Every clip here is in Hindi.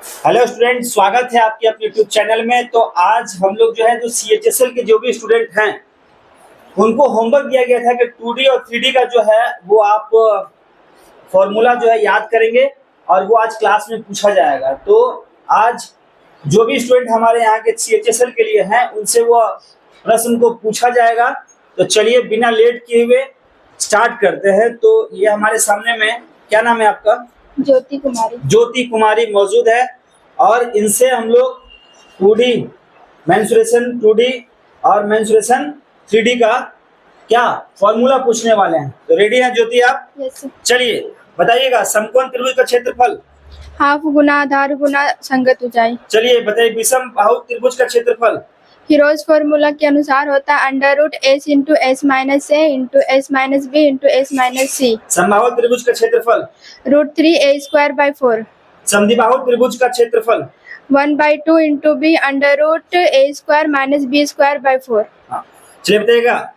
हेलो स्टूडेंट, स्वागत है आपके अपने यूट्यूब चैनल में। तो आज हम लोग जो है जो सीएचएसएल के जो भी स्टूडेंट हैं उनको होमवर्क दिया गया था कि 2D और 3D का जो है वो आप फॉर्मूला जो है याद करेंगे और वो आज क्लास में पूछा जाएगा। तो आज जो भी स्टूडेंट हमारे यहाँ के सीएचएसएल के लिए हैं उनसे वो प्रश्न को पूछा जाएगा। तो चलिए बिना लेट किए हुए स्टार्ट करते हैं। तो ये हमारे सामने में, क्या नाम है आपका? ज्योति कुमारी मौजूद है और इनसे हम लोग 2D मेंसुरेशन 2D और मेंसुरेशन 3D का क्या फॉर्मूला पूछने वाले हैं। तो रेडी हैं ज्योति आप? यस। चलिए बताइएगा, समकोण त्रिभुज का क्षेत्रफल हाफ गुना आधार गुना संगत ऊंचाई। चलिए बताइए, विषम बाहु त्रिभुज का क्षेत्रफल हीरोज फॉर्मूला के अनुसार होता है √s into s minus a into s minus b into s minus c। समबाहु त्रिभुज का क्षेत्रफल √3a²/4। समद्विबाहु त्रिभुज का क्षेत्रफल 1/2 into b √a² minus b²/4। चलिए बताइएगा,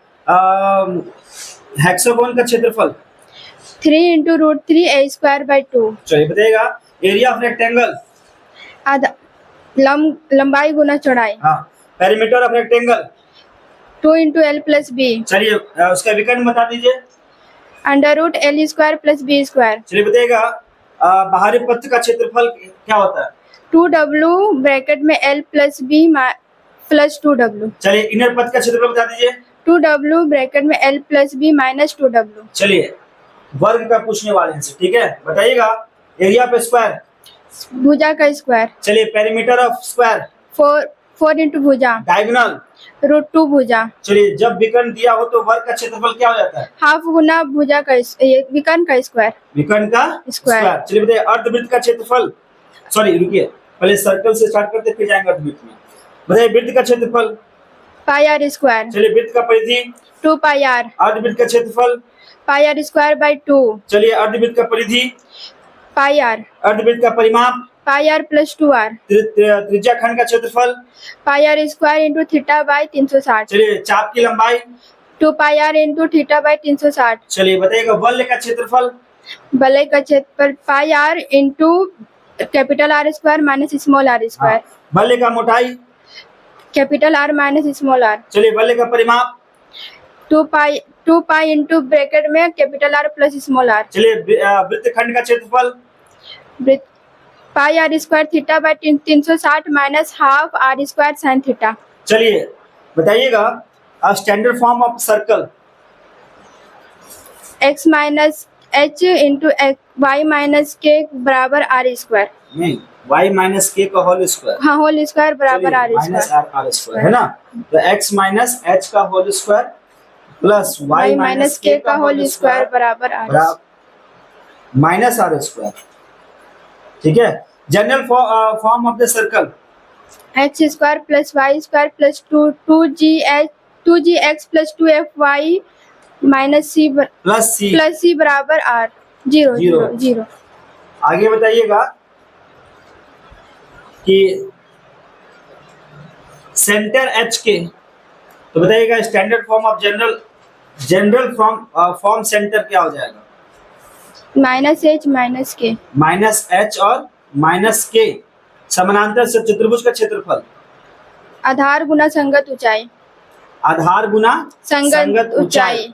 हेक्सागोन का क्षेत्रफल 3 इंटू √3a²/2। चलिए बताइएगा, एरिया ऑफ रेक्टेंगल लंबाई गुना चौड़ाई। Perimeter of rectangle 2 into l plus b। चलिए उसका विकर्ण बता दीजिए। √l² plus b²। चलिए बताइएगा, बाहरी पथ का क्षेत्रफल क्या होता है? 2w ब्रैकेट में l plus b plus 2w। चलिए इनर पथ का क्षेत्रफल बता दीजिए। 2w ब्रैकेट में l plus b minus 2w। चलिए वर्ग का पूछने वाले हैं, ठीक है? बताइएगा, एरिया ऑफ स्क्वायर भुजा का स्क्वायर। चलिए पेरीमीटर ऑफ स्क्वायर 4 इंटू भुजा डायगोनल √2 भुजा। चलिए जब विकर्ण दिया हो तो वर्ग का क्षेत्रफल क्या हो जाता है? हाफ गुना भुजा का विकर्ण का स्क्वायर। विकर्ण का स्क्वायर। चलिए बताइए, अर्धवृत्त का क्षेत्रफल, सॉरी रुकिए, पहले सर्कल से स्टार्ट करते फिर जाएंगे अर्धवृत्त में। बताइए वृत्त का क्षेत्रफल πr²। चलिए वृत्त का परिधि 2πr। अर्धवृत्त का क्षेत्रफल πr²/2। चलिए अर्धवृत्त का परिधि πr। अर्धवृत्त का परिमाप πr प्लस 2r। त्रिज्या खंड का क्षेत्रफल πr² इंटू θ/360। चलिए चाप की लंबाई 2πr इंटू θ/360। चलिए बताइएगा, वलय का क्षेत्रफल वलय का क्षेत्रफल πr into capital R² minus small r²। वलय का मोटाई capital R minus small r। चलिए वलय का परिमाप 2π इंटू ब्रैकेट में capital R plus small r। चलिए वृत्त खंड का क्षेत्रफल πr² θ/360 minus half r² sin theta. चलिए बताइएगा, standard form of circle x minus h into y minus k बराबर r²। नहीं, y माइनस के का होल स्क्वायर। हाँ, होल स्क्वायर बराबर माइनस r²। r स्क्वायर है ना। तो x माइनस h का whole square plus y minus k का होल स्क्वायर बराबर r माइनस r स्क्वायर, ठीक है। General form of the circle x² plus y² plus 2gx plus 2fy minus c बराबर r। 0। आगे बताइएगा कि सेंटर h के, तो बताइएगा standard form of general form centre क्या हो जाएगा? -h minus k। Minus h और माइनस के समानांतर से चतुर्भुज का क्षेत्रफल आधार गुना संगत ऊंचाई। आधार गुना संगत ऊंचाई।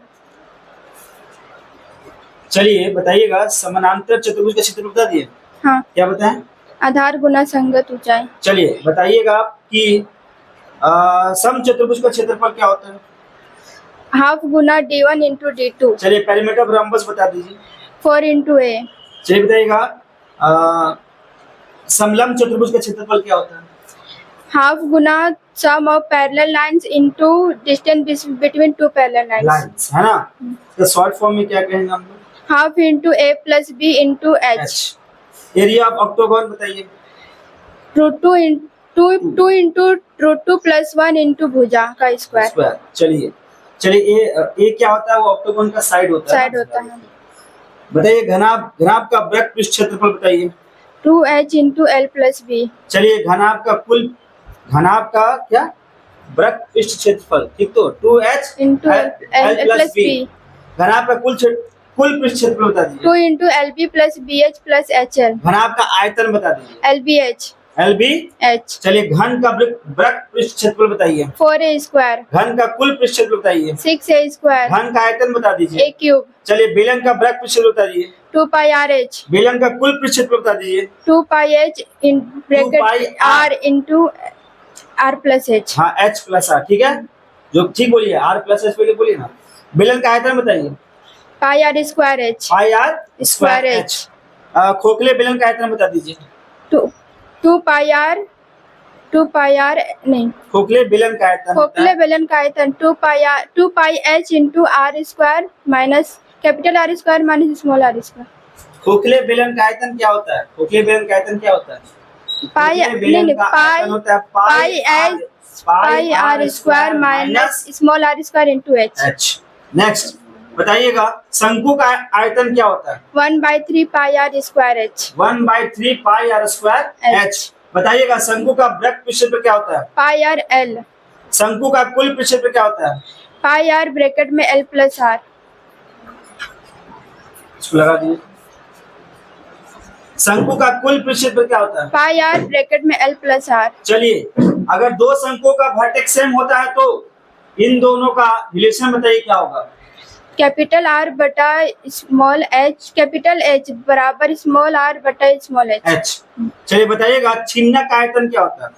चलिए बताइएगा, समानांतर चतुर्भुज का क्षेत्रफल बता दिए। हाँ, क्या बताएं? आधार गुना संगत ऊंचाई। चलिए बताइएगा कि सम चतुर्भुज का क्षेत्रफल क्या होता है? हाफ गुना d1 इंटू d2। चलिए पेरीमीटर ऑफ रम्बस बता दीजिए। 4 इंटू a। चलिए बताइएगा, समलंब चतुर्भुज का क्षेत्रफल क्या होता है? हाफ गुना sum of parallel lines into distance between two parallel lines, है ना। तो शॉर्ट फॉर्म में क्या कहेंगे हम लोग? Half into a plus b into h। Area of octagon बताइए। √2 इंटू √2 प्लस 1 इंटू भुजा का स्क्वायर। चलिए ए क्या होता है? वो ऑक्टोगोन का साइड होता है। बताइए घनाभ का वृत्त पृष्ठ क्षेत्रफल बताइए। 2h into l plus b। चलिए घनाभ का क्या वृत्त पृष्ठ क्षेत्रफल, ठीक, तो 2h into l plus b। घनाभ का कुल कुल पृष्ठ क्षेत्रफल बता दीजिए। 2 into LB plus BH plus HL. घनाभ का आयतन बता दीजिए। LBH. LBH। चलिए घन का वृत्त पृष्ठ क्षेत्रफल बताइए। 4A square. घन का कुल पृष्ठ क्षेत्रफल बताइए। 6A square. घन का आयतन बता दीजिए। A cube. चलिए बेलन का वृत्त पृष्ठ क्षेत्रफल बता दीजिए। 2 pi RH. बेलन का कुल पृष्ठ क्षेत्रफल बता दीजिए। 2 pi H in 2 bracket pi R into R plus H. हाँ H प्लस R, ठीक है, जो ठीक बोलिए, R प्लस H पहले बोलिए ना। बेलन का आयतन बताइए। Pi R square H. पाई R स्क्वायर H। खोखले बेलन का आयतन बता दीजिए। 2 pi R नहीं, खोखले बेलन का आयतन खोखले बेलन का आयतन 2 pi H into R square minus capital R square minus small r square. खोखले बेलन का आयतन क्या होता है? खोखले बेलन का आयतन क्या होता है? pi खोखले बेलन का आयतन होता है pi R square minus small r square into H. Next बताइएगा, शंकु का आयतन क्या होता है? 1/3 pi R square H. 1/3 pi R square H। बताइएगा शंकु का वृत्त पृष्ठ क्षेत्रफल क्या होता है? pi R L. शंकु का कुल पृष्ठ क्षेत्रफल क्या होता है? pi R ब्रैकेट में L plus R. इसको लगा दीजिए। शंकु का कुल पृष्ठ क्षेत्रफल क्या होता है? pi R ब्रैकेट में L plus R. चलिए, अगर दो शंकुओं का वर्टेक्स सेम होता है तो इन दोनों का रिलेशन बताइए क्या होगा? कैपिटल R बटा स्मॉल h, कैपिटल H बराबर स्मॉल r बटा स्मॉल h. चलिए बताइएगा, छिन्नक का आयतन क्या होता है?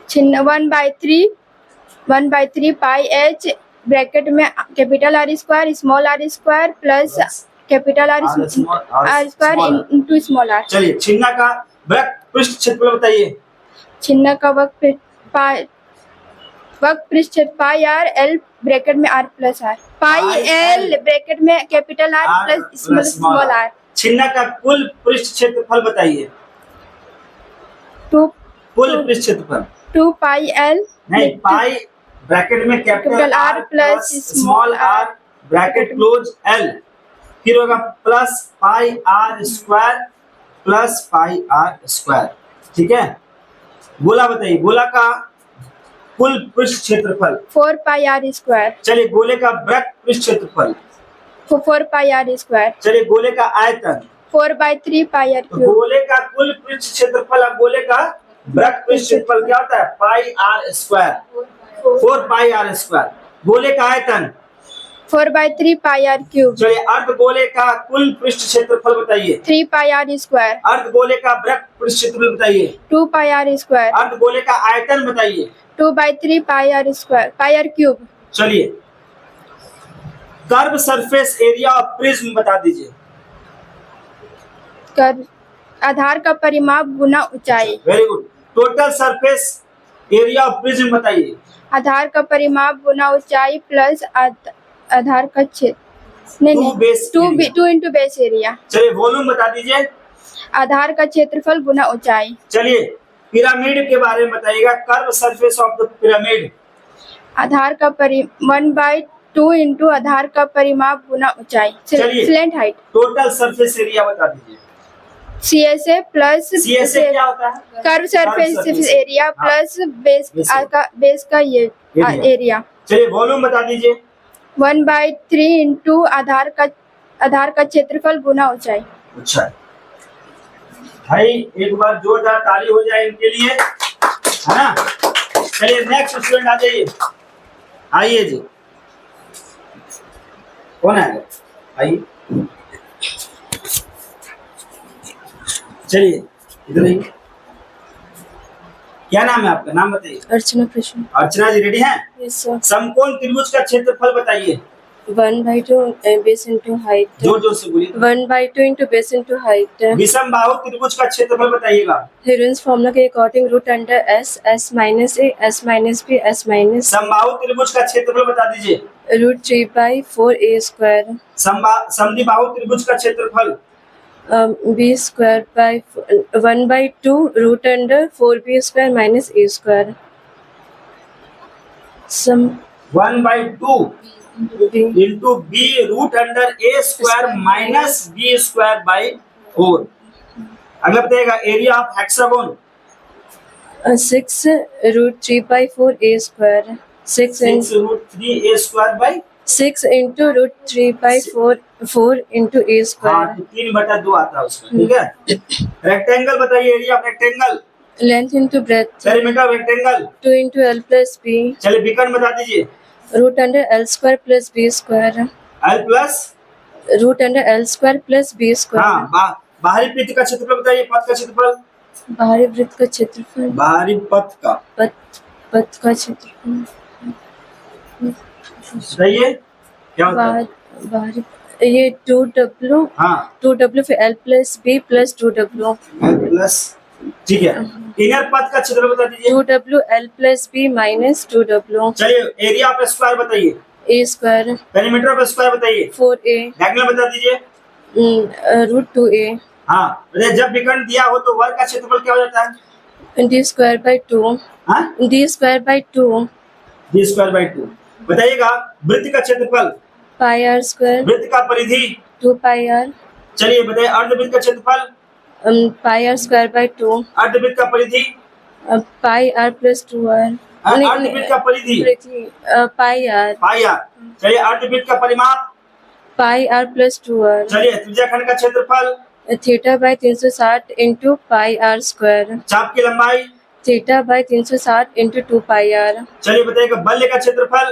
छिन्न 1/3 पाई h ब्रैकेट में capital R square small r square plus capital R square into small r. चलिए छिन्नक का वृत्त पृष्ठ क्षेत्रफल बताइए। छिन्न का वक्र पृष्ठ क्षेत्र पाई R L ब्रैकेट में R प्लस R. पाई L ब्रैकेट में capital R plus small r. छिन्नक का कुल पृष्ठ क्षेत्रफल बताइए। 2 कुल पृष्ठ क्षेत्रफल 2 पाई L नहीं, पाई ब्रैकेट में capital R plus small r bracket close L, फिर होगा plus pi R square plus पाई R स्क्वायर, ठीक है। गोला बताइए, गोला का कुल पृष्ठ क्षेत्रफल 4 पाई R स्क्वायर. चलिए गोले का वृत्त पृष्ठ क्षेत्रफल 4 पाई R स्क्वायर. चलिए गोले का आयतन 4/3 पाई R क्यूब. गोले का कुल पृष्ठ क्षेत्रफल और गोले का वृत्त पृष्ठ क्षेत्रफल क्या होता है? पाई R स्क्वायर 4 पाई R स्क्वायर। गोले का आयतन 4/3 पाई R क्यूब. चलिए अर्ध गोले का कुल पृष्ठ क्षेत्रफल बताइए। 3 पाई R स्क्वायर. अर्ध गोले का वृत्त पृष्ठ क्षेत्रफल बताइए। 2 पाई R स्क्वायर. अर्ध गोले का आयतन बताइए। 2/3 pi R square pi R cube. चलिए curve surface area of prism बता दीजिए। कर्व आधार का परिमाप गुना ऊंचाई. Very good. Total surface area of prism बताइए। आधार का परिमाप गुना ऊंचाई प्लस आधार का क्षेत्र नहीं 2 इंटू बेस एरिया. चलिए वॉल्यूम बता दीजिए। आधार का क्षेत्रफल गुना ऊंचाई. चलिए पिरामिड के बारे में बताइएगा। Curve surface of the pyramid आधार का 1/2 इंटू आधार का परिमाप गुना ऊंचाई. Slant height. Total surface area बता दीजिए। CSA प्लस CSA क्या होता है? Curve surface area plus base का ये एरिया. चलिए वॉल्यूम बता दीजिए। 1/3 इंटू आधार का क्षेत्रफल गुना ऊंचाई. अच्छा भाई, एक बार जोरदार ताली हो जाए इनके लिए, है ना। चलिए नेक्स्ट स्टूडेंट आ जाइए। आइए जी, कौन है? आइए, चलिए इधर आइए। क्या नाम है आपका? नाम बताइए। अर्चना प्रश्न. अर्चना जी रेडी हैं? Yes sir. समकोण त्रिभुज का क्षेत्रफल बताइए। 1/2 बेस इंटू हाइट. जोर जोर से बोलिए। 1/2 इंटू बेस इंटू हाइट. विषम बाहु त्रिभुज का क्षेत्रफल बताइएगा। हीरोइंस फॉर्मूला के according root under s s minus a s minus b s minus समबाहु त्रिभुज का क्षेत्रफल बता दीजिए। Root 3/4 a square. समद्विबाहु त्रिभुज का क्षेत्रफल b square by 1/2 root under 4b square minus a square. Sum 1/2 into b root under a square minus b square by 4। अगला बताइएगा area of hexagon. 6 root 3/4 a square. 6 root 3 a square by 6 into root 3/4 4 into a हाँ square. तो 3/2 आता है उसका, ठीक है। रेक्टेंगल बताइए, area of rectangle, Length into breadth. Perimeter of rectangle. 2 into L plus B. चलिए विकर्ण बता दीजिए। Root under L square plus B square. L plus, Root under L square plus B square. हाँ बाहरी वृत्त का क्षेत्रफल बताइए, पथ का क्षेत्रफल, बाहरी वृत्त का क्षेत्रफल, बाहरी पथ का पथ का क्षेत्रफल, बताइए क्या होता है। बाहरी ये 2W, हाँ 2W फिर L plus B plus 2W. L plus, ठीक है। इनर पथ का क्षेत्रफल बता दीजिए। 2W L plus B minus 2W. चलिए एरिया ऑफ स्क्वायर बताइए, A square. Perimeter of square बताइए, 4A. डायगोनल बता दीजिए। Root 2A. हाँ बताइए, जब विकर्ण दिया हो तो वर्ग का क्षेत्रफल क्या हो जाता है। D square by 2. हाँ D square by 2. d²/2। बताइएगा वृत्त का क्षेत्रफल, Pi R square. वृत्त का परिधि, 2 pi R. चलिए बताइए अर्धवृत्त का क्षेत्रफल, Pi R square by 2. अर्धवृत्त का परिधि, Pi R plus 2R. अर्धवृत्त का परिधि Pi R. Pi are. चलिए अर्धवृत्त का परिमाप, Pi R plus 2R. चलिए त्रिज्याखंड का क्षेत्रफल, Theta by 360 into pi R square. चाप की लंबाई, Theta by 360 into 2 pi R. चलिए बताइएगा बल्य का क्षेत्रफल,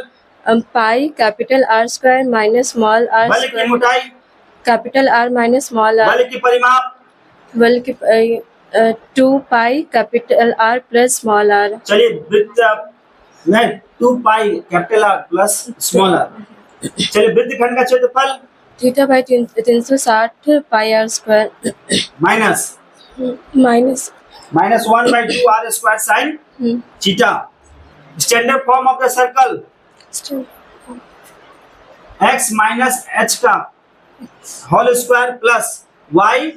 Pi capital R square minus small r बल्य की square. मोटाई, Capital R minus small r. बल्य की परिमाप, बल की 2 pi capital R plus small r. चलिए वृत्त नहीं 2 pi capital R plus small R. चलिए वृत्तखंड का क्षेत्रफल Theta by 360 pi R square minus minus. -1/2 r square sine theta. Standard form of the circle x minus h का whole square plus y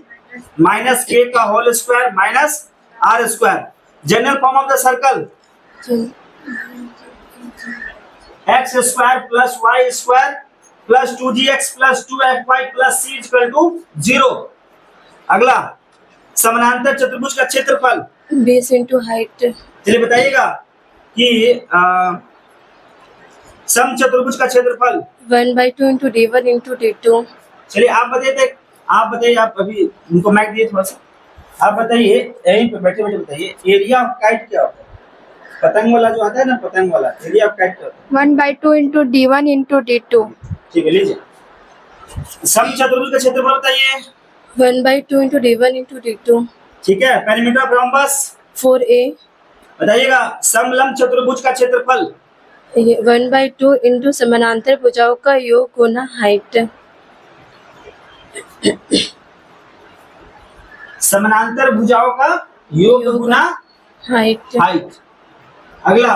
minus k का whole square minus r square. General form of the circle x square plus y square plus 2gx plus 2fy plus c equal to 0। अगला समानांतर चतुर्भुज का क्षेत्रफल, Base into height. चलिए बताइएगा कि सम चतुर्भुज का क्षेत्रफल। 1/2 into D1 into D2. चलिए आप बताइए, आप अभी उनको मैक दिए थोड़ा सा, आप बताइए यहीं पे बैठे बैठे बताइए एरिया ऑफ काइट क्या होता है। पतंग वाला जो आता है ना, पतंग वाला एरिया ऑफ काइट क्या होता है। 1/2 into D1 into D2. ठीक है लीजिए, सम चतुर्भुज का क्षेत्रफल बताइए। 1/2 into D1 into D2. ठीक है, पेरीमीटर ऑफ रोम्बस 4A. बताइएगा, समलंब चतुर्भुज का क्षेत्रफल 1/2 into समानांतर भुजाओं का योग गुना हाइट। समानांतर भुजाओं का योग गुना हाइट। हाइट। अगला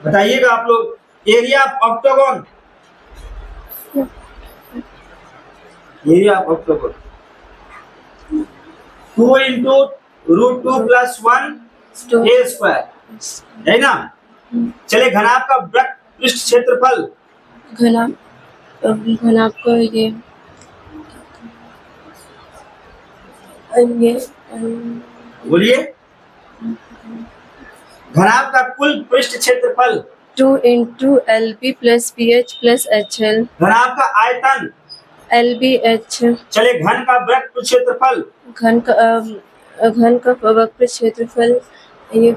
बताइएगा आप लोग area of octagon, area of octagon 2 into √2 + 1 a square है ना। चलिए घनाभ का वृत्त पृष्ठ क्षेत्रफल, घनाभ को ये बोलिए, घनाभ का कुल पृष्ठ क्षेत्रफल 2 into LB plus BH plus HL. घनाभ का आयतन, LBH. चलिए घन का वृत्त पृष्ठ क्षेत्रफल, घन का वक्र क्षेत्रफल ये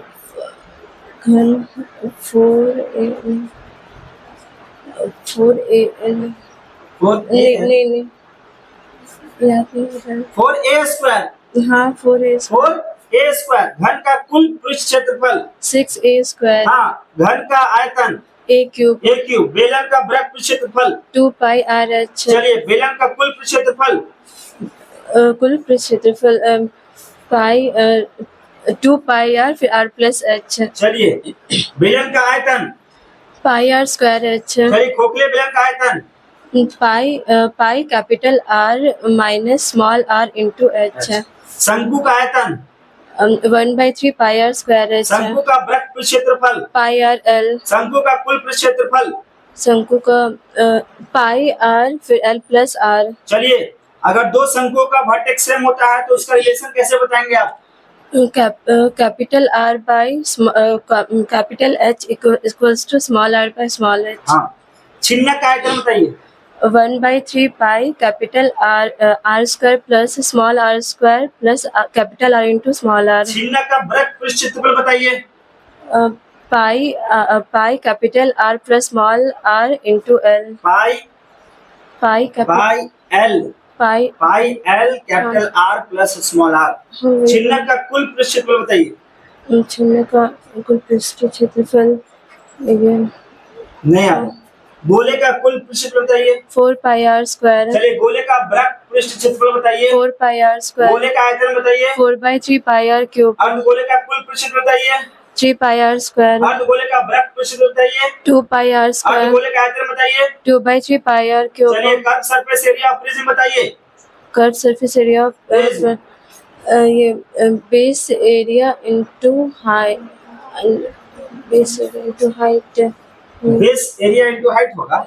घन 4AL नहीं याद नहीं 4a स्क्वायर, हाँ 4A 4a स्क्वायर घन का कुल पृष्ठ क्षेत्रफल, 6A स्क्वायर हाँ घन का आयतन A क्यूब a क्यूब। बेलन का वृत्त पृष्ठ क्षेत्रफल, 2 pi RH. चलिए बेलन का कुल पृष्ठ क्षेत्रफल, कुल पृष्ठ क्षेत्रफल पाई 2 pi R फिर R plus H. चलिए बेलन का आयतन, पाई R स्क्वायर H. चलिए खोखले बेलन का आयतन, pi capital R minus small r into H. शंकु का आयतन, 1/3 pi R स्क्वायर H. शंकु का वृत्त पृष्ठ क्षेत्रफल, पाई R L. शंकु का कुल पृष्ठ क्षेत्रफल, शंकु का पाई R फिर L प्लस R. चलिए अगर दो शंकुओं का वर्टेक्स सेम होता है तो उसका रिलेशन कैसे बताएंगे आप। Capital R by capital H equals to small r by small h. हाँ छिन्नक का आयतन बताइए। 1/3 pi capital R square plus small r square plus capital R into small r. छिन्नक का वृत्त पृष्ठ क्षेत्रफल बताइए। Pi capital R plus small r into L. Pi Pi capital pi L capital R plus small R. छिन्नक का कुल पृष्ठ क्षेत्रफल बताइए। छिन्न का कुल पृष्ठ क्षेत्रफल नहीं आता। गोले का कुल पृष्ठ क्षेत्रफल बताइए। 4 pi r square. चलिए गोले का वृत्त पृष्ठ क्षेत्रफल बताइए। 4 pi r square. गोले का आयतन बताइए। 4/3 pi r cube. अर्धगोले का कुल पृष्ठ क्षेत्रफल बताइए। 3 pi r square. अर्धगोले का वृत्त पृष्ठ क्षेत्रफल बताइए। 2 pi r square. अर्धगोले का आयतन बताइए। 2/3 pi r cube. चलिए curve surface area of prism बताइए। कर्व सरफेस एरिया ऑफ ये base area into height, base area into height, base area into height होगा।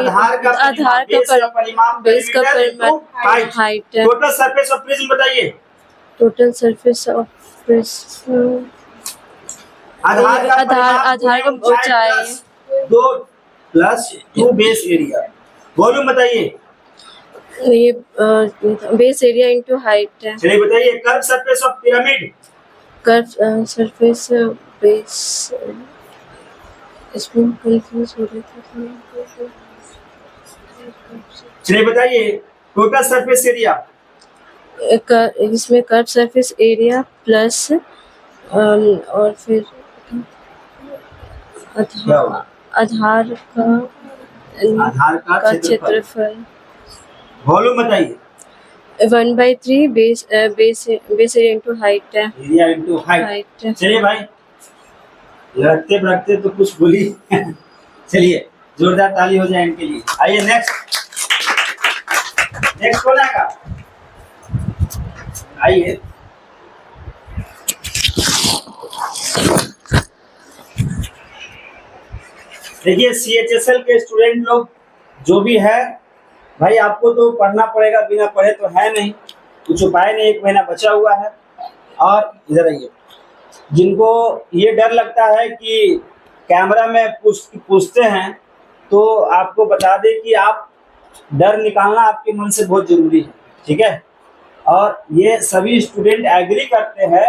आधार का परिमाप बेस का परिमाप height. Height. Total surface of prism बताइए। टोटल सरफेस ऑफ प्रिज्म आधार का ऊंचाई 2 प्लस 2 बेस एरिया। वॉल्यूम बताइए। ये बेस एरिया इनटू हाइट है। चलिए बताइए curve surface of pyramid. Curve surface base, इसमें कंफ्यूज हो रहा था। चलिए बताइए टोटल सरफेस एरिया। इसमें कर्व सरफेस एरिया प्लस और फिर आधार का क्षेत्रफल। वॉल्यूम बताइए। 1/3 बेस एरिया इनटू हाइट है। Area into height. चलिए भाई रखते तो कुछ बोली। चलिए जोरदार ताली हो जाए इनके लिए। आइए नेक्स्ट कौन आएगा? आइए देखिए CHSL के स्टूडेंट लोग जो भी है भाई, आपको तो पढ़ना पड़ेगा, बिना पढ़े तो है नहीं, कुछ उपाय नहीं, 1 महीना बचा हुआ है। और इधर आइए, जिनको ये डर लगता है कि कैमरा में पूछते हैं तो आपको बता दें कि आप डर निकालना आपके मन से बहुत जरूरी है, ठीक है। और ये सभी स्टूडेंट एग्री करते हैं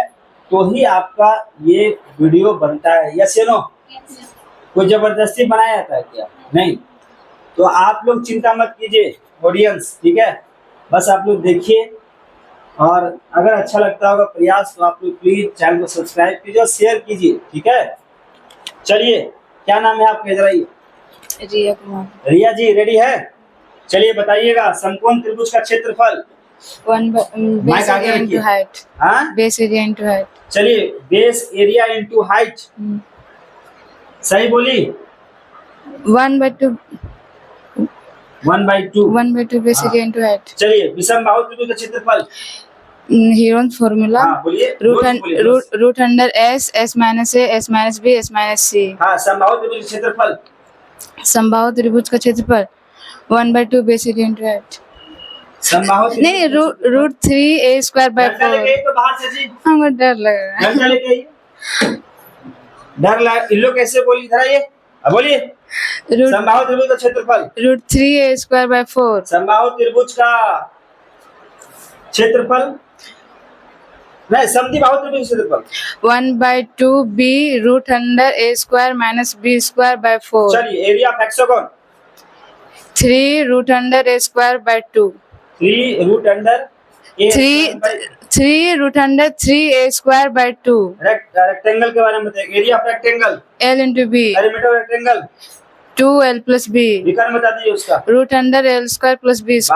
तो ही आपका ये वीडियो बनता है। यस या नो? कोई जबरदस्ती बनाया जाता है क्या? नहीं। तो आप लोग चिंता मत कीजिए ऑडियंस, ठीक है। बस आप लोग देखिए और अगर अच्छा लगता होगा प्रयास तो आप लोग प्लीज चैनल को सब्सक्राइब कीजिए और शेयर कीजिए, ठीक है। चलिए क्या नाम है आपका? इधर आइए। रिया कुमार। रिया जी रेडी है? चलिए बताइएगा समकोण त्रिभुज का क्षेत्रफल। Base area into height. हाँ बेस एरिया इनटू हाइट। चलिए बेस एरिया इनटू हाइट, सही बोली। 1/2 1/2 बेस एरिया इनटू हाइट। चलिए विषमबाहु त्रिभुज का क्षेत्रफल। Heron formula. हाँ बोलिए। Root under s minus a s minus b s minus c। हाँ समबाहु त्रिभुज का क्षेत्रफल। समबाहु त्रिभुज का क्षेत्रफल 1/2 बेस एरिया इनटू हाइट। समबाहु नहीं, रूट 3a²/4। तो बाहर से जी हमको डर लग रहा है। घंटा लेके आइए। डर लगा इन लोग कैसे बोली? इधर आइए, अब बोलिए। समबाहु त्रिभुज का क्षेत्रफल। Root 3a²/4। समबाहु त्रिभुज का क्षेत्रफल नहीं, समद्विबाहु त्रिभुज का क्षेत्रफल 1/2 b root under a² minus b²/4। चलिए area of hexagon. 3 root under a²/2। 3 root under 3 root under 3a²/2। Rectangle के बारे में बताइए। Area of rectangle. l into b। Perimeter of rectangle 2l plus b। विकर्ण बता दीजिए उसका। Root under l² plus b²।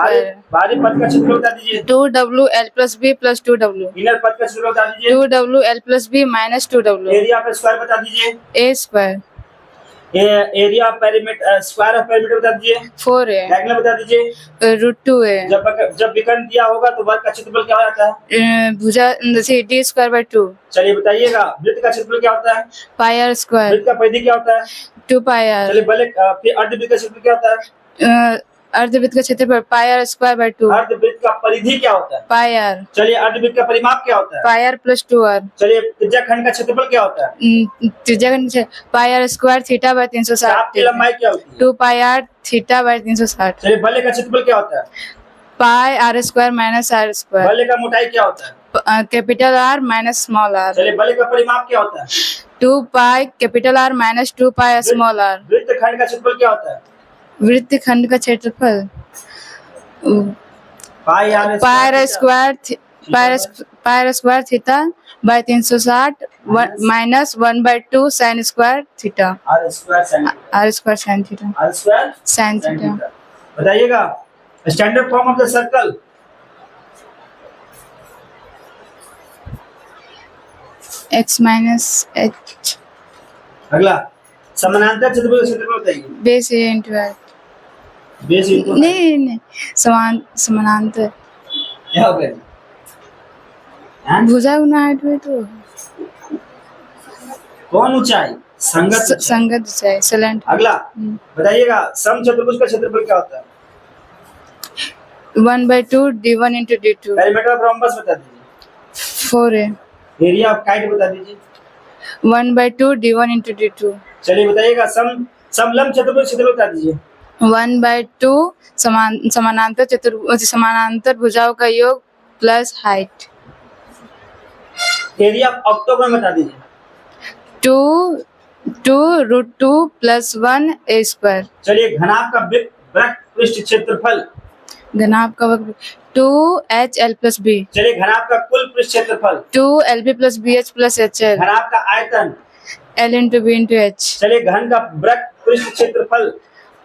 बाहरी पद का क्षेत्रफल बता दीजिए। 2w l plus b plus 2w। Inner पद का क्षेत्रफल बता दीजिए। 2w l plus b minus 2w। Area of square बता दीजिए। a²। Area of perimeter, square of perimeter बता दीजिए। 4a। डायगोनल बता दीजिए। Root 2a। जब विकर्ण दिया होगा तो वर्ग का क्षेत्रफल क्या हो जाता है? भुजा d²/2। चलिए बताइएगा वृत्त का क्षेत्रफल क्या होता है? πr²। वृत्त का परिधि क्या होता है? 2πr। चलिए फिर अर्धवृत्त का क्षेत्रफल क्या होता है? अर्धवृत्त का क्षेत्रफल पाई आर स्क्वायर बाय 2 अर्धवृत्त का परिधि क्या होता है? पाई आर चलिए अर्धवृत्त का परिमाप क्या होता है? पाई आर प्लस 2 आर चलिए त्रिज्याखंड का क्षेत्रफल क्या होता है? त्रिज्या पाई आर स्क्वायर थीटा बाय चाप 360 की लंबाई क्या होती है? 2 पाई आर थीटा बाय 360 चलिए बल्ले का क्षेत्रफल क्या होता है? Pi R square minus R square बल्ले का मोटाई क्या होता है? Capital R minus small R चलिए बल्ले का परिमाप क्या होता है? 2 pi capital R minus 2 pi small R वृत्तखंड का क्षेत्रफल क्या होता है? वृत्त खंड का क्षेत्रफल pi R pi R square theta by 360 minus 1 by 2 sine square theta R square sine R square sine theta R square sine theta बताइएगा standard form of the circle. x minus h अगला समानांतर क्षेत्रफल का क्षेत्रफल बताइए। Base area into height base into नहीं समानांतर क्या हो गया? हैं? भुजा गुना हाइट में तो कौन ऊंचाई? संगत ऊंचाई। संगत ऊंचाई सलेंट अगला बताइएगा समचतुर्भुज का क्षेत्रफल क्या होता है? 1 by 2 d1 into d2 perimeter of rhombus बता दीजिए। 4 है एरिया ऑफ काइट बता दीजिए। 1 by 2 d1 into d2 चलिए बताइएगा समलंब क्षेत्रफल क्षेत्रफल बता दीजिए। 1 by 2 समानांतर भुजाओं का योग plus height area of octagon बता दीजिए। 2 रूट 2 प्लस 1 a स्क्वायर चलिए घनाभ का वृत्त पृष्ठ क्षेत्रफल। घनाभ का वक्र 2 h l प्लस b चलिए घनाभ का कुल पृष्ठ क्षेत्रफल। 2 lb plus bh plus hl घनाभ का आयतन। l into b into h चलिए घन का वृत्त पृष्ठ क्षेत्रफल।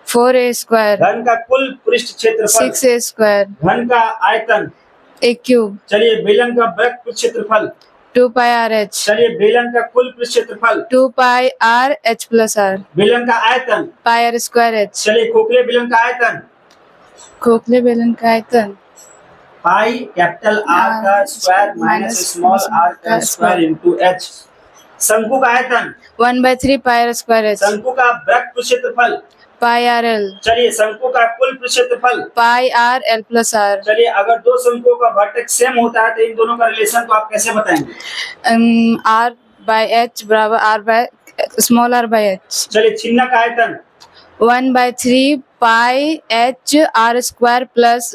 4 a स्क्वायर घन का कुल पृष्ठ क्षेत्रफल। 6 a स्क्वायर घन का आयतन। a क्यूब चलिए बेलन का वृत्त पृष्ठ क्षेत्रफल। 2 pi r h चलिए बेलन का कुल पृष्ठ क्षेत्रफल। 2 pi r h plus r बेलन का आयतन। pi r square h चलिए खोखले बेलन का आयतन। खोखले बेलन का आयतन पाई कैपिटल आर का स्क्वायर माइनस स्मॉल आर का स्क्वायर इनटू एच। शंकु का आयतन। 1 by 3 pi r square h शंकु का वृत्त पृष्ठ क्षेत्रफल। pi r l चलिए शंकु का कुल पृष्ठ क्षेत्रफल। pi r l plus r चलिए अगर दो शंकुओं का वर्टेक्स सेम होता है तो इन दोनों का रिलेशन को आप कैसे बताएंगे? r by h बराबर r by small r by h। चलिए छिन्नक का आयतन। 1 by 3 pi h r square plus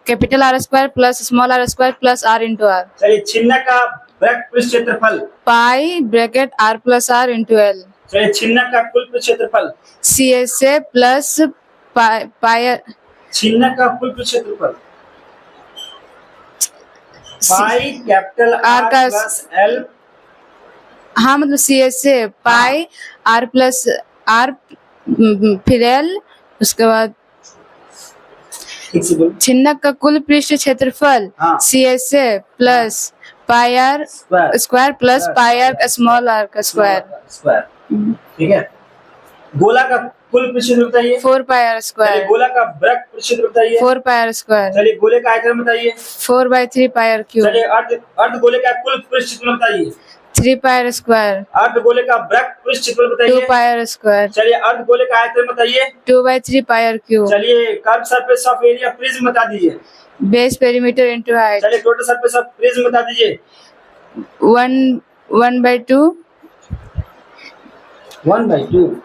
capital R square plus small r square plus r into r चलिए छिन्नक का वृत्त पृष्ठ क्षेत्रफल। pi bracket r plus r into l चलिए छिन्नक का कुल पृष्ठ क्षेत्रफल। CSA plus pi छिन्नक का कुल पृष्ठ क्षेत्रफल। पाई कैपिटल आर R का प्लस एल। हाँ मतलब CSA pi r plus r फिर l उसके बाद ठीक से बोलो। छिन्नक का कुल पृष्ठ क्षेत्रफल हाँ। CSA plus pi R square plus pi R small R का स्क्वायर स्क्वायर ठीक है। गोला का कुल पृष्ठ क्षेत्र बताइए। 4 पाई आर चलिए स्क्वायर गोला का वृत्त पृष्ठ क्षेत्र बताइए। 4 पाई आर स्क्वायर चलिए गोले का आयतन बताइए। 4 by 3 पाई आर क्यूब चलिए अर्ध गोले का कुल पृष्ठ क्षेत्र बताइए। 3 पाई आर स्क्वायर अर्ध गोले का वृत्त पृष्ठ क्षेत्र 2 बताइए। पाई आर स्क्वायर चलिए अर्ध गोले का आयतन बताइए। 2 by 3 पाई आर क्यूब चलिए curve surface of area prism बता दीजिए। बेस पेरीमीटर इनटू हाइट चलिए टोटल सरफेस ऑफ प्रिज्म बता दीजिए। 1 by 2 1/2।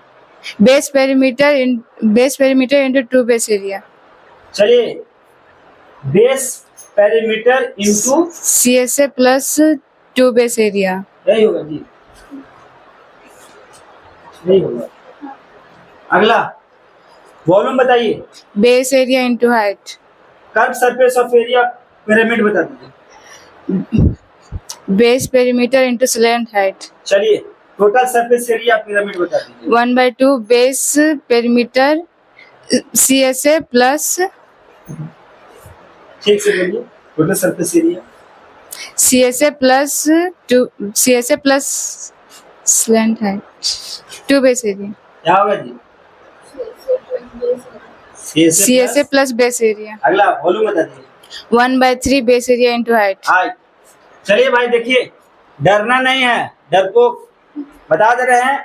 Base perimeter into 2 base area चलिए base perimeter into CSA plus 2 base area यही होगा जी, यही होगा। अगला वॉल्यूम बताइए। Base area into height curve surface of area pyramid बता दीजिए। Base perimeter into slant height चलिए टोटल सरफेस एरिया पिरामिड बता दीजिए। 1 by 2 base perimeter CSA plus ठीक से बोलिए। Total surface area CSA plus slant height 2 base area क्या होगा जी? CSA प्लस बेस एरिया अगला वॉल्यूम बता दीजिए। 1 by 3 base area into height. हाँ चलिए भाई देखिए डरना नहीं है, डरपोक बता दे रहे हैं।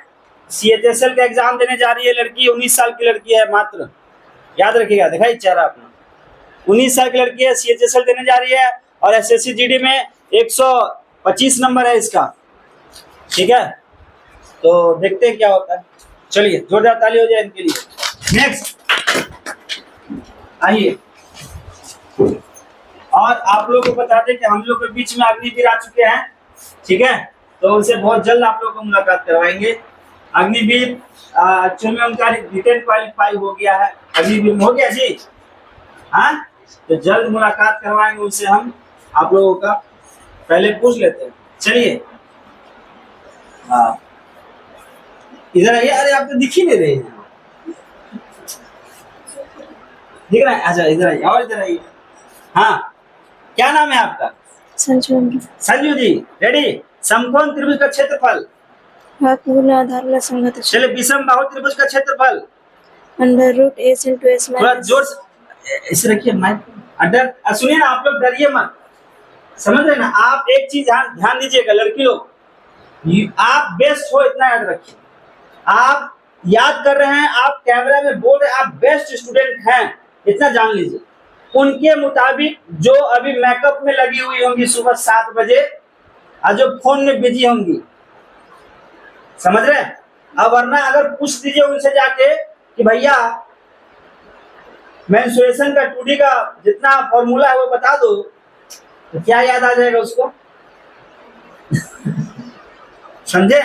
CHSL का एग्जाम देने जा रही है लड़की, 19 साल की लड़की है मात्र। याद रखिएगा, दिखाई चेहरा अपना। 19 साल की लड़की है, CHSL देने जा रही है और SSC GD में 125 नंबर है इसका, ठीक है। तो देखते हैं क्या होता है। चलिए जोरदार ताली हो जाए इनके लिए। नेक्स्ट आइए, और आप लोगों को बता दें कि हम लोग के बीच में अग्निवीर आ चुके हैं, ठीक है। तो उनसे बहुत जल्द आप लोग को मुलाकात करवाएंगे। अग्निवीर एक्चुअल में उनका रिटर्न क्वालिफाई हो गया है, अग्निवीर हो गया जी, हाँ। तो जल्द मुलाकात करवाएंगे उनसे हम आप लोगों का। पहले पूछ लेते हैं, चलिए। हाँ इधर आइए। अरे आप तो दिख ही नहीं रहे हैं, दिख रहा है? अच्छा इधर आइए, और इधर आइए। हाँ क्या नाम है आपका? संजू संजू जी, रेडी? समकोण त्रिभुज का क्षेत्रफल। पूर्ण आधार संगत चलिए विषम बाहु त्रिभुज का क्षेत्रफल। Under root S into S थोड़ा जोर से इसे रखिए माइक। अडर सुनिए ना, आप लोग डरिए मत, समझ रहे ना। आप एक चीज ध्यान दीजिएगा लड़की लोग, आप बेस्ट हो इतना याद रखिए। आप याद कर रहे हैं, आप कैमरा में बोल रहे हैं, आप बेस्ट स्टूडेंट हैं, इतना जान लीजिए। उनके मुताबिक जो अभी मेकअप में लगी हुई होंगी सुबह 7 बजे और जो फोन में बिजी होंगी, समझ रहे हैं। अब वरना अगर पूछ दीजिए उनसे जाके कि भैया मेंस्ट्रुएशन का 2D का जितना फॉर्मूला है वो बता दो, तो क्या याद आ जाएगा उसको? समझे?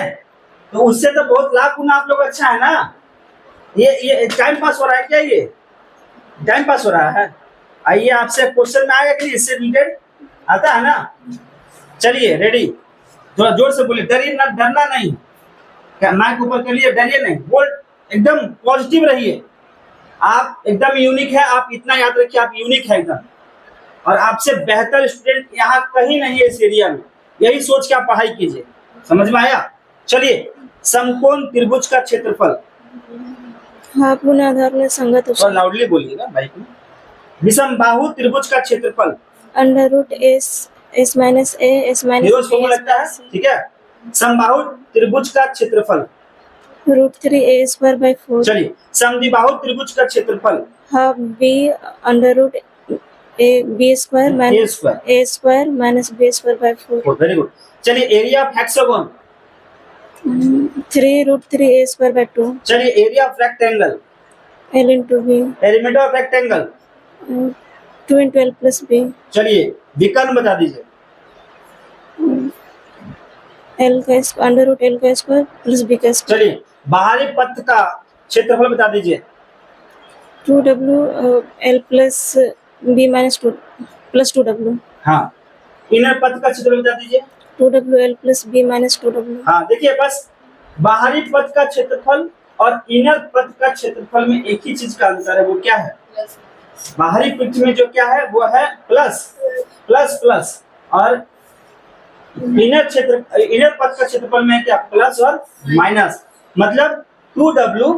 तो उससे तो बहुत लाख गुना आप लोग अच्छा है ना। ये टाइम पास हो रहा है क्या? ये टाइम पास हो रहा है। आइए आपसे क्वेश्चन में आएगा कि नहीं, इससे रिलेटेड आता है ना। चलिए रेडी, थोड़ा जोर से बोलिए, डरिए ना, डरना नहीं। माइक ऊपर कर लिए, डरिए नहीं, बोल्ड एकदम पॉजिटिव रहिए। आप एकदम यूनिक है, आप इतना याद रखिए, आप यूनिक है एकदम, और आपसे बेहतर स्टूडेंट यहाँ कहीं नहीं है इस एरिया में। यही सोच के आप पढ़ाई कीजिए, समझ में आया? चलिए समकोण त्रिभुज का क्षेत्रफल। पूर्ण आधार में संगत और लाउडली बोलिएगा माइक में। विषम बाहु त्रिभुज का क्षेत्रफल। Under root S minus A S निरोध फॉर्मूला लगता है, ठीक है। समबाहु त्रिभुज का क्षेत्रफल रूट 3 ए स्क्वायर बाई 4। चलिए समद्विबाहु त्रिभुज का क्षेत्रफल। Half B under root A B square minus A square minus B square by 4। Very good. चलिए area of hexagon. 3 root 3 A square by 2। चलिए area of rectangle. L into B. Perimeter of rectangle 2 into L plus B. चलिए विकर्ण बता दीजिए। एल का अंडर रूट एल का स्क्वायर प्लस बी का स्क्वायर। चलिए बाहरी पथ का क्षेत्रफल बता दीजिए। 2w L plus B minus 2 plus 2w। हाँ इनर पथ का क्षेत्रफल बता दीजिए। 2w L plus B minus 2w। हाँ देखिए, बस बाहरी पथ का क्षेत्रफल और इनर पथ का क्षेत्रफल में एक ही चीज का अंतर है, वो क्या है? बाहरी पथ में जो क्या है वो है प्लस प्लस प्लस, और इनर पथ का क्षेत्रफल में क्या? प्लस और माइनस। मतलब 2w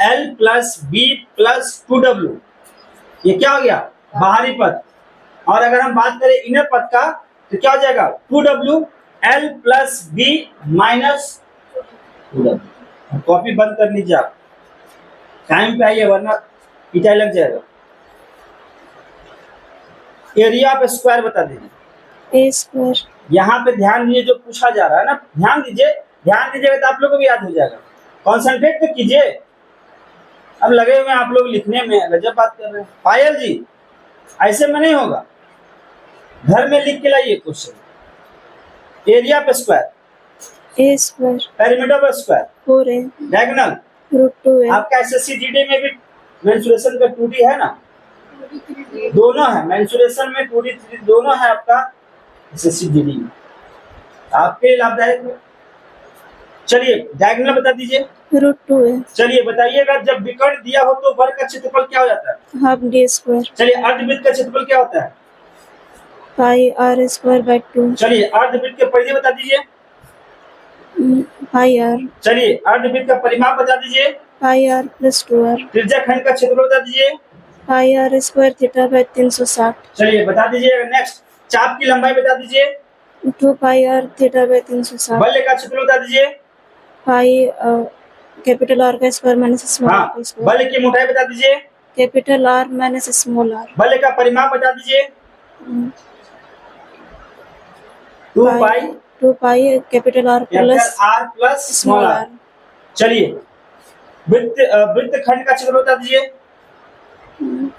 l plus B plus 2w, ये क्या हो गया? बाहरी पथ। और अगर हम बात करें इनर पथ का तो क्या हो जाएगा? 2w l plus B minus 2w। Copy बंद कर लीजिए आप, टाइम पे आइए वरना पिटाई लग जाएगा। एरिया ऑफ स्क्वायर बता दीजिए। ए स्क्वायर। यहाँ पे ध्यान दीजिए, जो पूछा जा रहा है ना, ध्यान दीजिए, ध्यान दीजिएगा तो आप लोगों को भी याद हो जाएगा। कॉन्सेंट्रेट तो कीजिए। अब लगे हुए आप लोग लिखने में, गजब बात कर रहे हैं। पायल जी ऐसे में नहीं होगा, घर में लिख के लाइए question. Area of square. A square. Perimeter of square 4a। Diagonal root 2a। आपका एसएससी जीडी में भी मेंसुरेशन का 2D है ना, दोनों है मेंसुरेशन में 2D 3D दोनों है आपका एसएससी जीडी में, आपके लिए लाभदायक है। चलिए डायगोनल बता दीजिए। Root 2a। चलिए बताइएगा, जब विकर्ण दिया हो तो वर्ग का क्षेत्रफल क्या हो जाता है? Half D square. चलिए अर्धवृत्त का क्षेत्रफल क्या होता है? Pi R square by 2। चलिए अर्धवृत्त के परिधि बता दीजिए। Pi are. चलिए अर्धवृत्त का परिमाप बता दीजिए। Pi are plus 2r। त्रिज्याखंड का क्षेत्रफल बता दीजिए। Pi R square theta by 360। चलिए बता दीजिए। नेक्स्ट चाप की लंबाई बता दीजिए। 2 पाई आर थीटा बाई 360। बल्ले का क्षेत्रफल बता दीजिए। पाई कैपिटल आर का स्क्वायर माइनस स्मॉल आर हाँ का स्क्वायर। बल्ले की मोटाई बता दीजिए। Capital R minus small R. भले का परिमाप बता दीजिए। 2 pi 2 pi capital R plus R plus small R. चलिए वृत्त खंड का क्षेत्र बता दीजिए।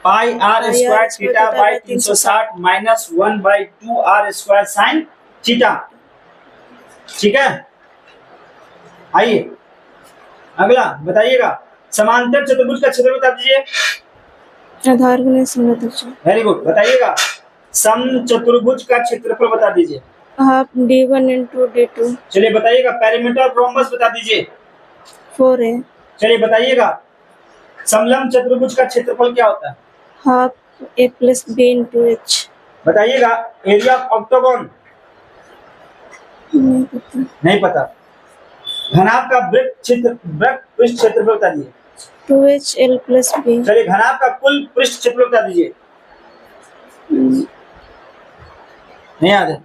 Pi R square theta by 360 minus 1/2 R square sine theta. ठीक है, आइए अगला बताइएगा। समांतर चतुर्भुज का क्षेत्र बता दीजिए। आधार गुणा समचतुर्भुज। वेरी गुड, बताइएगा। समचतुर्भुज का क्षेत्रफल बता दीजिए। Half d1 into d2। चलिए बताइएगा। पेरीमीटर ऑफ रोम्बस बता दीजिए। 4a। चलिए बताइएगा। समलंब चतुर्भुज का क्षेत्रफल क्या होता है? Half a plus b into h। बताइएगा। एरिया ऑफ ऑक्टागोन नहीं पता। घनाभ का वृत्त पृष्ठ क्षेत्रफल बता दीजिए। 2hL plus b। चलिए घनाभ का कुल पृष्ठ क्षेत्रफल बता दीजिए। नहीं याद है?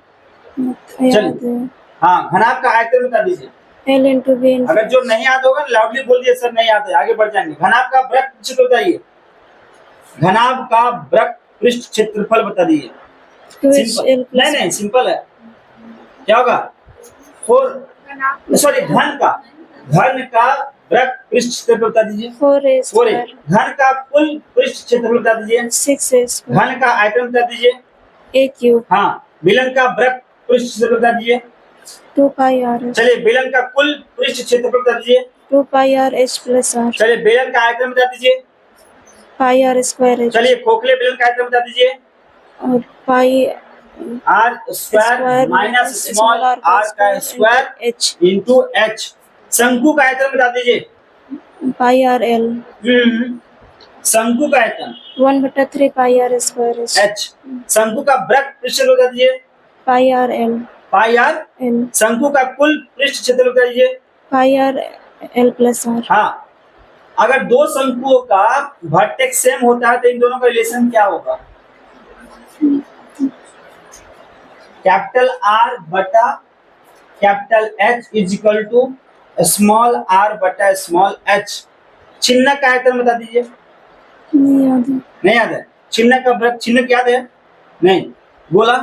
चलिए हाँ, घनाभ का आयतन बता दीजिए। L into b। अगर जो नहीं याद होगा लाउडली बोल दिए सर नहीं याद है, आगे बढ़ जाएंगे। घनाभ का वृत्त क्षेत्र बताइए। घनाभ का वृत्त पृष्ठ क्षेत्रफल बता दीजिए। नहीं सिंपल है। क्या होगा? 4 सॉरी घन का वृत्त पृष्ठ क्षेत्रफल बता दीजिए। 4a। घन का कुल पृष्ठ क्षेत्रफल बता दीजिए। 6a। घन का आयतन बता दीजिए। a cube. हाँ, विलन का वृत्त पृष्ठ क्षेत्रफल बता दीजिए। 2 पाई r। चलिए बेलन का कुल पृष्ठ क्षेत्रफल बता दीजिए। 2 pi r h plus r। चलिए बेलन का आयतन बता दीजिए। Pi r square h। चलिए खोखले बेलन का आयतन बता दीजिए। और pi R square minus small R का स्क्वायर h। Into H. शंकु का आयतन बता दीजिए। Pi r l। शंकु का आयतन 1/3 pi r square h। H. शंकु का वृत्त पृष्ठ बता दीजिए। Pi r l। Pi R l। शंकु का कुल पृष्ठ क्षेत्र बता दीजिए। Pi r l plus r। हाँ, अगर दो शंकुओं का वर्टेक्स सेम होता है तो इन दोनों का रिलेशन क्या होगा? कैपिटल आर बटा capital H is equal to small R बटा स्मॉल एच। चिन्ह का आयतन बता दीजिए। नहीं याद है। नहीं याद है? चिन्ह का वृत्त चिन्ह याद है? नहीं। गोला?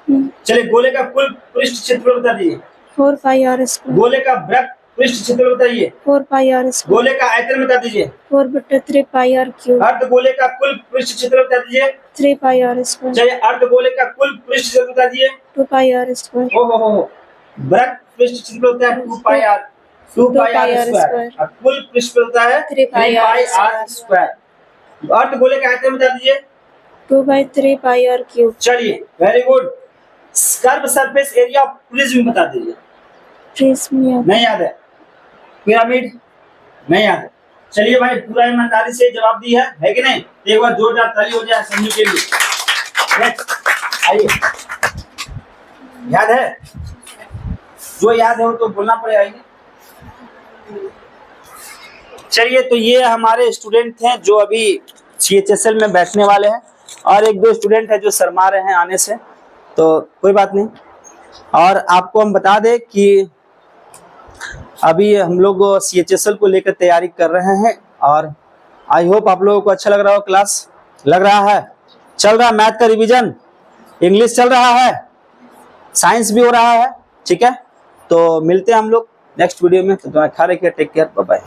चलिए गोले का कुल पृष्ठ क्षेत्रफल बता दीजिए। 4 पाई r स्क्वायर। गोले का वृत्त पृष्ठ क्षेत्रफल बताइए। 4 पाई r स्क्वायर। गोले का आयतन बता दीजिए। 4/3 पाई r क्यूब। अर्ध गोले का कुल पृष्ठ क्षेत्रफल बता दीजिए। 3 पाई r स्क्वायर। चलिए अर्ध गोले का कुल पृष्ठ क्षेत्रफल बता दीजिए। 2 पाई r स्क्वायर। ओहो वृत्त पृष्ठ क्षेत्रफल होता है 2 पाई r स्क्वायर और कुल पृष्ठ होता है 3 पाई r स्क्वायर। अर्ध गोले का आयतन बता दीजिए। 2/3 पाई r क्यूब। चलिए very good. Curve surface area of prism बता दीजिए। प्रिज्म याद नहीं याद है? पिरामिड नहीं याद है? चलिए भाई पूरा ईमानदारी से जवाब दी है कि नहीं? एक बार जोरदार ताली हो जाए संजू के लिए। आइए, याद है? जो याद है वो तो बोलना पड़ेगा। चलिए तो ये हमारे स्टूडेंट थे जो अभी CHSL में बैठने वाले हैं और एक दो स्टूडेंट है जो शर्मा रहे हैं आने से, तो कोई बात नहीं। और आपको हम बता दें कि अभी हम लोग CHSL को लेकर तैयारी कर रहे हैं और आई होप आप लोगों को अच्छा लग रहा हो। क्लास लग रहा है? चल रहा है? मैथ का रिवीजन, इंग्लिश चल रहा है, साइंस भी हो रहा है। ठीक है, तो मिलते हैं हम लोग नेक्स्ट वीडियो में। तो तुम्हारा ख्याल रखिए। Take care, bye bye.